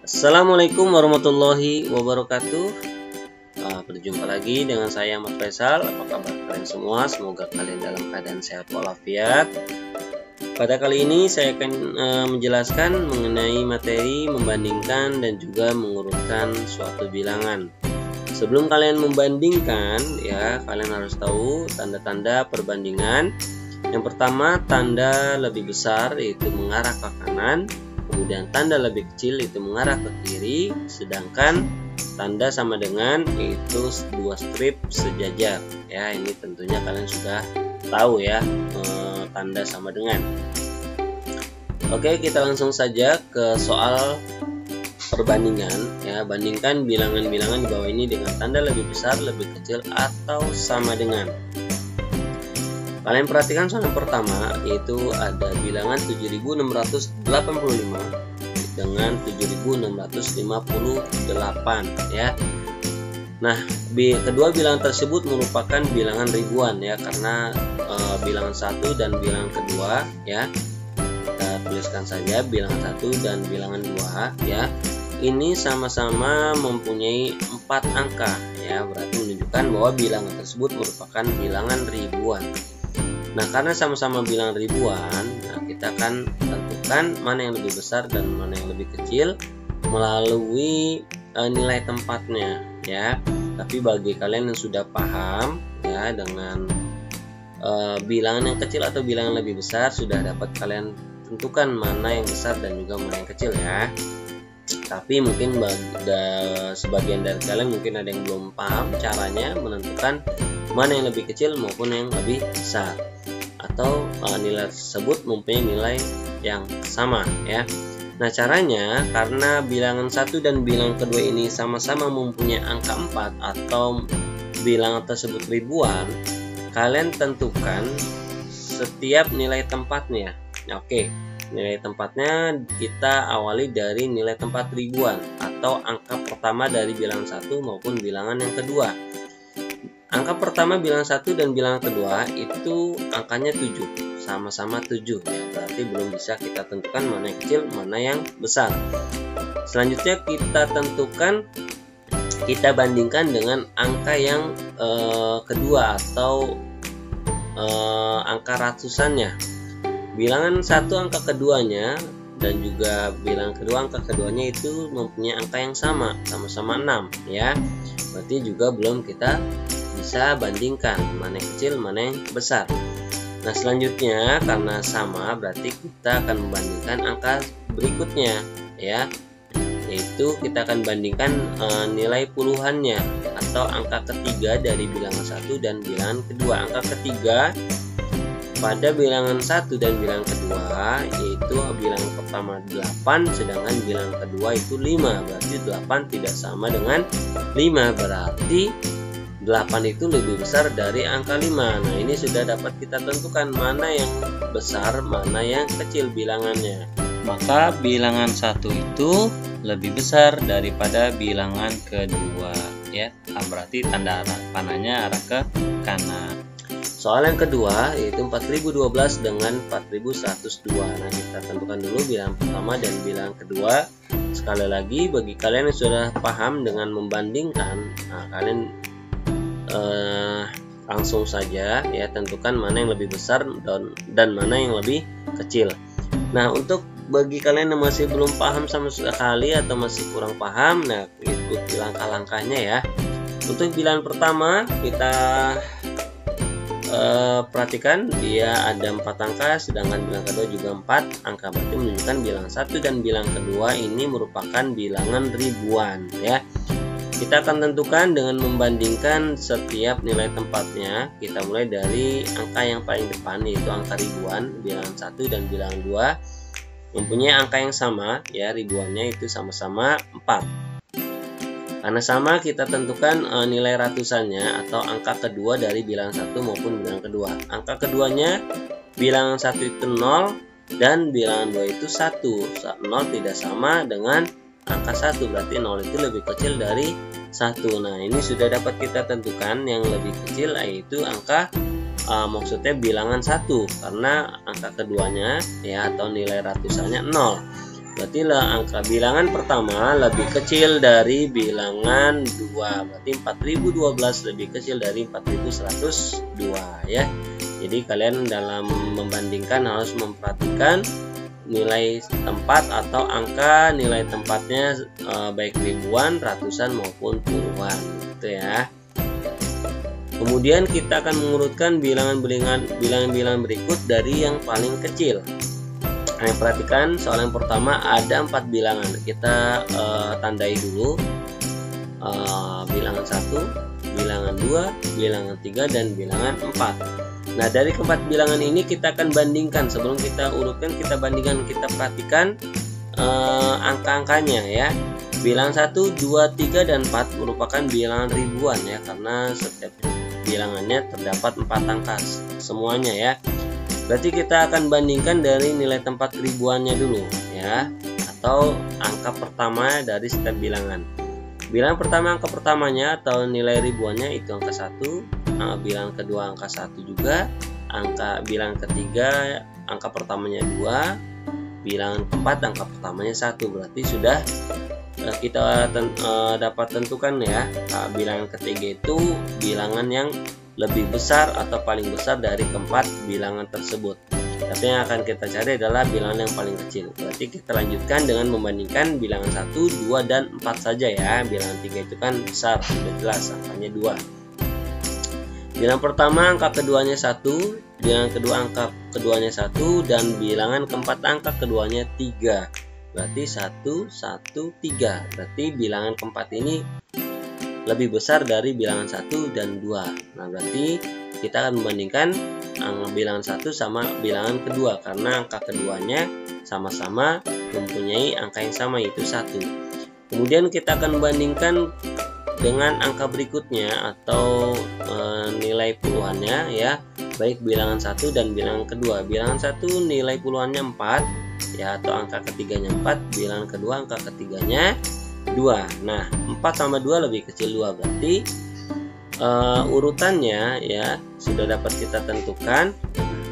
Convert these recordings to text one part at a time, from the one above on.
Assalamualaikum warahmatullahi wabarakatuh. Berjumpa lagi dengan saya Ahmad Faisal. Apa kabar kalian semua? Semoga kalian dalam keadaan sehat walafiat. Pada kali ini saya akan menjelaskan mengenai materi membandingkan dan juga mengurutkan suatu bilangan. Sebelum kalian membandingkan, ya kalian harus tahu tanda-tanda perbandingan. Yang pertama, tanda lebih besar yaitu mengarah ke kanan. Kemudian tanda lebih kecil itu mengarah ke kiri, sedangkan tanda sama dengan yaitu dua strip sejajar. Ya, ini tentunya kalian sudah tahu ya tanda sama dengan. Oke, kita langsung saja ke soal perbandingan. Ya, bandingkan bilangan-bilangan di bawah ini dengan tanda lebih besar, lebih kecil, atau sama dengan. Kalian perhatikan soal yang pertama, yaitu ada bilangan 7685 dengan 7658 ya. Nah, kedua bilangan tersebut merupakan bilangan ribuan ya, karena bilangan satu dan bilangan kedua ya. Kita tuliskan saja bilangan satu dan bilangan dua ya. Ini sama-sama mempunyai 4 angka ya, berarti menunjukkan bahwa bilangan tersebut merupakan bilangan ribuan. Nah, karena sama-sama bilangan ribuan, nah kita akan tentukan mana yang lebih besar dan mana yang lebih kecil melalui nilai tempatnya ya. Tapi bagi kalian yang sudah paham ya dengan bilangan yang kecil atau bilangan lebih besar, sudah dapat kalian tentukan mana yang besar dan juga mana yang kecil ya. Tapi mungkin sebagian dari kalian mungkin ada yang belum paham caranya menentukan mana yang lebih kecil maupun yang lebih besar, atau nilai tersebut mempunyai nilai yang sama ya. Nah, caranya karena bilangan satu dan bilangan kedua ini sama-sama mempunyai angka 4 atau bilangan tersebut ribuan, kalian tentukan setiap nilai tempatnya. Oke, nilai tempatnya kita awali dari nilai tempat ribuan atau angka pertama dari bilangan satu maupun bilangan yang kedua. Angka pertama bilangan satu dan bilangan kedua itu angkanya 7, sama-sama 7 ya, berarti belum bisa kita tentukan mana yang kecil, mana yang besar. Selanjutnya kita tentukan, kita bandingkan dengan angka yang kedua atau angka ratusannya. Bilangan satu angka keduanya dan juga bilangan kedua angka keduanya itu mempunyai angka yang sama-sama 6 ya. Berarti juga belum kita bisa bandingkan mana yang kecil mana yang besar. Nah, selanjutnya karena sama berarti kita akan membandingkan angka berikutnya ya, yaitu kita akan bandingkan nilai puluhannya atau angka ketiga dari bilangan satu dan bilangan kedua. Angka ketiga pada bilangan satu dan bilangan kedua yaitu bilangan pertama 8, sedangkan bilangan kedua itu 5. Berarti 8 tidak sama dengan 5, berarti 8 itu lebih besar dari angka 5. Nah, ini sudah dapat kita tentukan mana yang besar, mana yang kecil bilangannya. Maka bilangan satu itu lebih besar daripada bilangan kedua ya. Berarti tanda panahnya arah ke kanan. Soal yang kedua yaitu 4012 dengan 4102. Nah, kita tentukan dulu bilangan pertama dan bilangan kedua. Sekali lagi bagi kalian yang sudah paham dengan membandingkan, nah kalian langsung saja ya tentukan mana yang lebih besar dan mana yang lebih kecil. Nah, untuk bagi kalian yang masih belum paham sama sekali atau masih kurang paham, nah ikuti langkah-langkahnya ya. Untuk bilangan pertama kita perhatikan dia ada 4 angka, sedangkan bilangan kedua juga 4 angka, berarti menunjukkan bilangan satu dan bilangan kedua ini merupakan bilangan ribuan ya. Kita akan tentukan dengan membandingkan setiap nilai tempatnya. Kita mulai dari angka yang paling depan yaitu angka ribuan. Bilangan 1 dan bilangan 2 mempunyai angka yang sama ya, ribuannya itu sama-sama 4. Karena sama kita tentukan nilai ratusannya atau angka kedua dari bilangan 1 maupun bilangan kedua. Angka keduanya bilangan 1 itu 0 dan bilangan 2 itu 1. 0 tidak sama dengan angka 1, berarti 0 itu lebih kecil dari 1. Nah, ini sudah dapat kita tentukan yang lebih kecil yaitu angka maksudnya bilangan 1, karena angka keduanya ya atau nilai ratusannya 0. Berarti angka bilangan pertama lebih kecil dari bilangan 2. Berarti 4012 lebih kecil dari 4102 ya. Jadi kalian dalam membandingkan harus memperhatikan nilai tempat atau angka nilai tempatnya baik ribuan, ratusan maupun puluhan gitu ya. Kemudian kita akan mengurutkan bilangan-bilangan berikut dari yang paling kecil. Nah, perhatikan soal yang pertama ada 4 bilangan. Kita tandai dulu bilangan 1, bilangan 2, bilangan 3, dan bilangan 4. Nah, dari keempat bilangan ini kita akan bandingkan. Sebelum kita urutkan, kita bandingkan, kita perhatikan angka-angkanya ya. Bilangan 1, 2, 3, dan 4 merupakan bilangan ribuan ya, karena setiap bilangannya terdapat 4 angka semuanya ya. Berarti kita akan bandingkan dari nilai tempat ribuannya dulu ya, atau angka pertama dari setiap bilangan. Bilangan pertama, angka pertamanya atau nilai ribuannya itu angka 1, bilangan kedua angka 1 juga, bilangan ketiga angka pertamanya 2, bilangan keempat angka pertamanya 1. Berarti sudah kita dapat tentukan ya, bilangan ketiga itu bilangan yang lebih besar atau paling besar dari keempat bilangan tersebut. Tapi yang akan kita cari adalah bilangan yang paling kecil. Berarti kita lanjutkan dengan membandingkan bilangan 1, 2, dan 4 saja ya. Bilangan 3 itu kan besar, sudah jelas angkanya 2. Bilangan pertama angka keduanya 1, bilangan kedua angka keduanya 1, dan bilangan keempat angka keduanya 3. Berarti 1, 1, 3. Berarti bilangan keempat ini lebih besar dari bilangan 1 dan 2. Nah, berarti kita akan membandingkan bilangan 1 sama bilangan kedua, karena angka keduanya sama-sama mempunyai angka yang sama, yaitu 1. Kemudian kita akan membandingkan dengan angka berikutnya atau nilai puluhannya ya, baik bilangan 1 dan bilangan kedua. Bilangan 1 nilai puluhannya 4 ya, atau angka ketiganya 4, bilangan kedua angka ketiganya 2. Nah, 4 sama 2 lebih kecil 2. Berarti urutannya ya sudah dapat kita tentukan.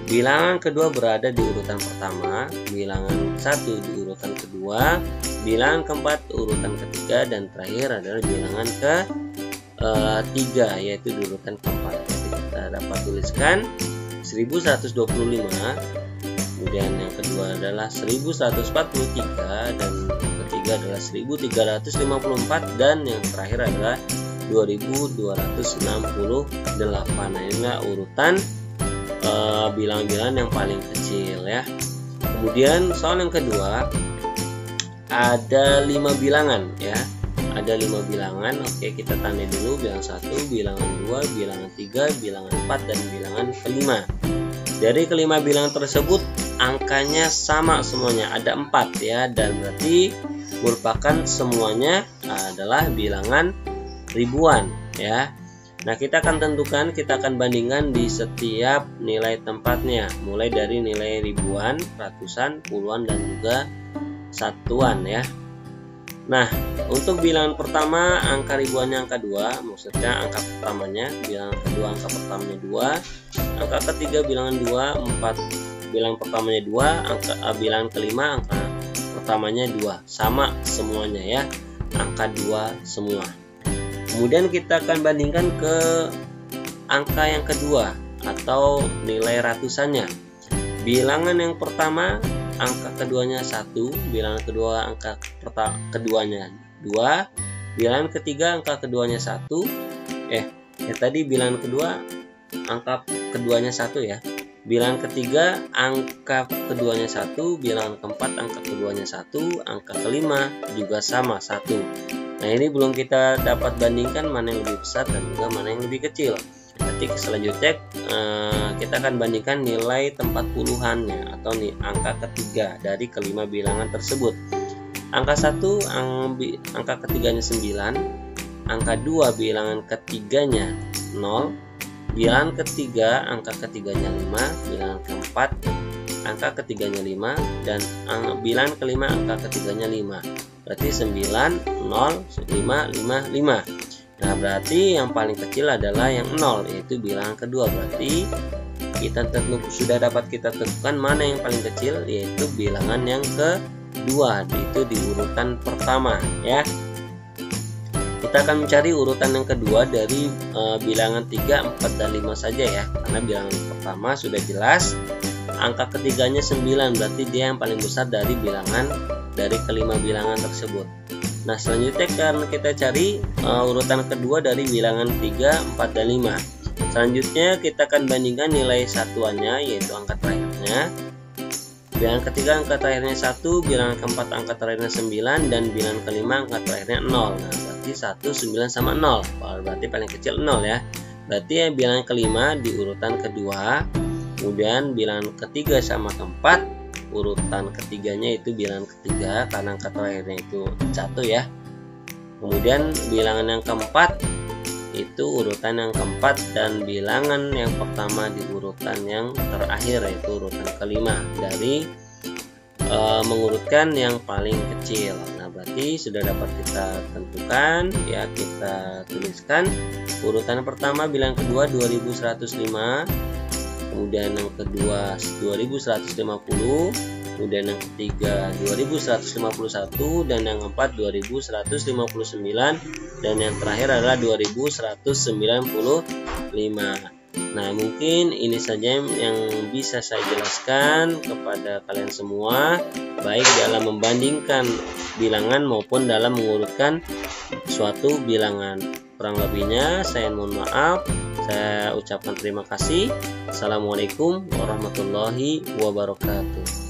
Bilangan kedua berada di urutan pertama, bilangan 1 di urutan kedua, bilangan keempat urutan ketiga, dan terakhir adalah bilangan ketiga yaitu di urutan keempat. Jadi kita dapat tuliskan 1125, kemudian yang kedua adalah 1143, dan ketiga adalah 1354, dan yang terakhir adalah 2268. Nah, inilah urutan bilangan-bilangan yang paling kecil ya. Kemudian soal yang kedua ada 5 bilangan ya. Ada 5 bilangan. Oke, kita tanda dulu bilangan 1, bilangan 2, bilangan 3, bilangan 4, dan bilangan kelima. Dari kelima bilangan tersebut angkanya sama semuanya, ada 4 ya, dan berarti merupakan semuanya adalah bilangan ribuan ya. Nah, kita akan tentukan, kita akan bandingkan di setiap nilai tempatnya, mulai dari nilai ribuan, ratusan, puluhan, dan juga satuan ya. Nah, untuk bilangan pertama angka ribuannya angka 2, maksudnya angka pertamanya, bilangan kedua angka pertamanya 2, angka ketiga bilangan 2, 4 bilangan pertamanya 2, bilangan kelima angka pertamanya 2, sama semuanya ya, angka 2 semua. Kemudian kita akan bandingkan ke angka yang kedua atau nilai ratusannya. Bilangan yang pertama angka keduanya 1, bilangan kedua angka keduanya 2, bilangan ketiga angka keduanya 1. Tadi bilangan kedua angka keduanya 1 ya. Bilangan ketiga angka keduanya 1, bilangan keempat angka keduanya 1, angka kelima juga sama 1. Nah, ini belum kita dapat bandingkan mana yang lebih besar dan juga mana yang lebih kecil. Nanti selanjutnya kita akan bandingkan nilai tempat puluhannya atau angka ketiga dari kelima bilangan tersebut. Angka 1 angka ketiganya 9, angka 2 bilangan ketiganya 0, bilangan ketiga angka ketiganya 5, bilangan keempat angka ketiganya 5, dan bilangan kelima angka ketiganya 5. Berarti 9, 0, 5, 5, 5. Nah, berarti yang paling kecil adalah yang 0, yaitu bilangan kedua. Berarti kita sudah dapat kita tentukan mana yang paling kecil, yaitu bilangan yang itu di urutan pertama ya. Kita akan mencari urutan yang kedua dari bilangan 3, 4, dan 5 saja ya, karena bilangan pertama sudah jelas, angka ketiganya 9, berarti dia yang paling besar dari kelima bilangan tersebut. Nah selanjutnya karena kita cari urutan kedua dari bilangan 3, 4, dan 5. Selanjutnya kita akan bandingkan nilai satuannya, yaitu angka terakhirnya. Bilangan ketiga angka terakhirnya 1, bilangan keempat angka terakhirnya 9, dan bilangan kelima angka terakhirnya 0. Nah berarti 1, 9 sama 0, berarti paling kecil 0 ya. Berarti bilangan kelima di urutan kedua, kemudian bilangan ketiga sama keempat, urutan ketiganya itu bilangan ketiga karena angka terakhirnya itu 1 ya. Kemudian bilangan yang keempat itu urutan yang keempat, dan bilangan yang pertama di urutan yang terakhir yaitu urutan kelima dari mengurutkan yang paling kecil. Nah berarti sudah dapat kita tentukan ya, kita tuliskan urutan pertama bilangan kedua 2105, kemudian yang kedua 2150, kemudian yang ketiga 2151, dan yang keempat 2159, dan yang terakhir adalah 2195. Nah mungkin ini saja yang bisa saya jelaskan kepada kalian semua, baik dalam membandingkan bilangan maupun dalam mengurutkan suatu bilangan. Kurang lebihnya saya mohon maaf. Saya ucapkan terima kasih. Assalamualaikum warahmatullahi wabarakatuh.